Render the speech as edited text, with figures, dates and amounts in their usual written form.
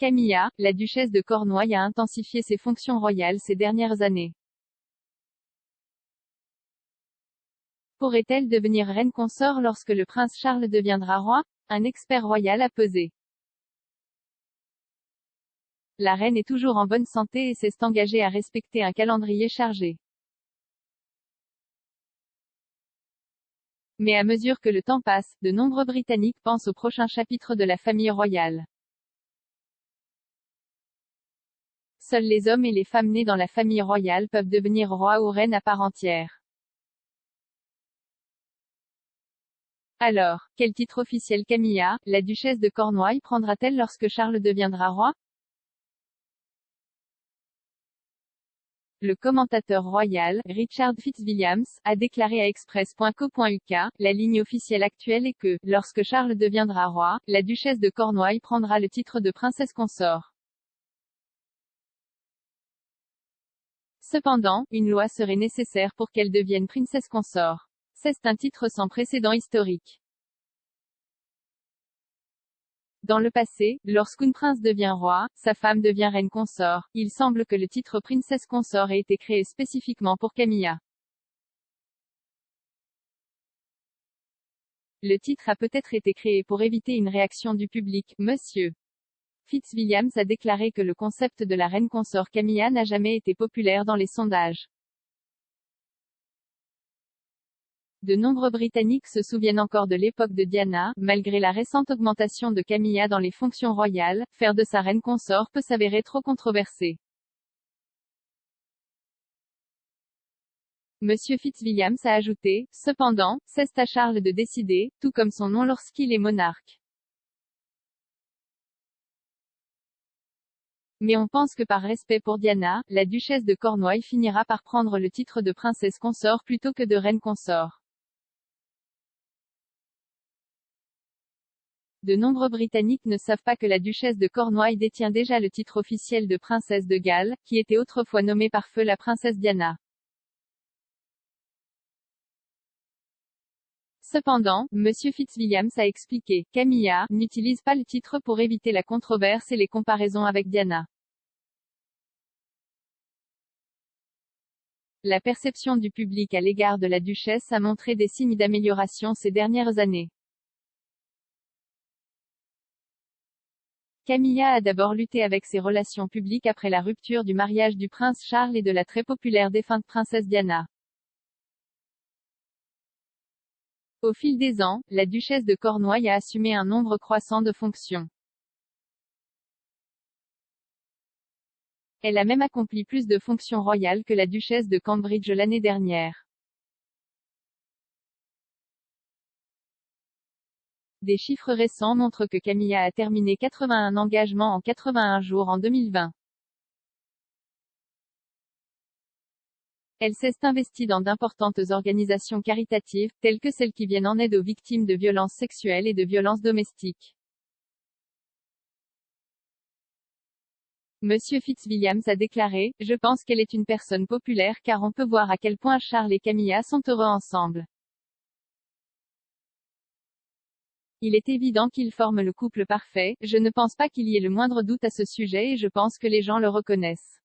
Camilla, la duchesse de Cornouailles a intensifié ses fonctions royales ces dernières années. Pourrait-elle devenir reine consort lorsque le prince Charles deviendra roi? Un expert royal a pesé. La reine est toujours en bonne santé et s'est engagée à respecter un calendrier chargé. Mais à mesure que le temps passe, de nombreux Britanniques pensent au prochain chapitre de la famille royale. Seuls les hommes et les femmes nés dans la famille royale peuvent devenir rois ou reines à part entière. Alors, quel titre officiel Camilla, la duchesse de Cornouailles prendra-t-elle lorsque Charles deviendra roi? Le commentateur royal, Richard Fitzwilliams, a déclaré à Express.co.uk, la ligne officielle actuelle est que, lorsque Charles deviendra roi, la duchesse de Cornouailles prendra le titre de princesse consort. Cependant, une loi serait nécessaire pour qu'elle devienne princesse consort. C'est un titre sans précédent historique. Dans le passé, lorsqu'un prince devient roi, sa femme devient reine consort. Il semble que le titre princesse consort ait été créé spécifiquement pour Camilla. Le titre a peut-être été créé pour éviter une réaction du public. Monsieur Fitzwilliams a déclaré que le concept de la reine consort Camilla n'a jamais été populaire dans les sondages. De nombreux Britanniques se souviennent encore de l'époque de Diana. Malgré la récente augmentation de Camilla dans les fonctions royales, faire de sa reine consort peut s'avérer trop controversé. Monsieur Fitzwilliams a ajouté, cependant, c'est à Charles de décider, tout comme son nom lorsqu'il est monarque. Mais on pense que par respect pour Diana, la duchesse de Cornouailles finira par prendre le titre de princesse consort plutôt que de reine consort. De nombreux Britanniques ne savent pas que la duchesse de Cornouailles détient déjà le titre officiel de princesse de Galles, qui était autrefois nommée par feu la princesse Diana. Cependant, Monsieur Fitzwilliams a expliqué, Camilla n'utilise pas le titre pour éviter la controverse et les comparaisons avec Diana. La perception du public à l'égard de la duchesse a montré des signes d'amélioration ces dernières années. Camilla a d'abord lutté avec ses relations publiques après la rupture du mariage du prince Charles et de la très populaire défunte princesse Diana. Au fil des ans, la duchesse de Cornouailles a assumé un nombre croissant de fonctions. Elle a même accompli plus de fonctions royales que la duchesse de Cambridge l'année dernière. Des chiffres récents montrent que Camilla a terminé 81 engagements en 81 jours en 2020. Elle s'est investie dans d'importantes organisations caritatives, telles que celles qui viennent en aide aux victimes de violences sexuelles et de violences domestiques. Monsieur Fitzwilliams a déclaré, je pense qu'elle est une personne populaire car on peut voir à quel point Charles et Camilla sont heureux ensemble. Il est évident qu'ils forment le couple parfait, je ne pense pas qu'il y ait le moindre doute à ce sujet et je pense que les gens le reconnaissent.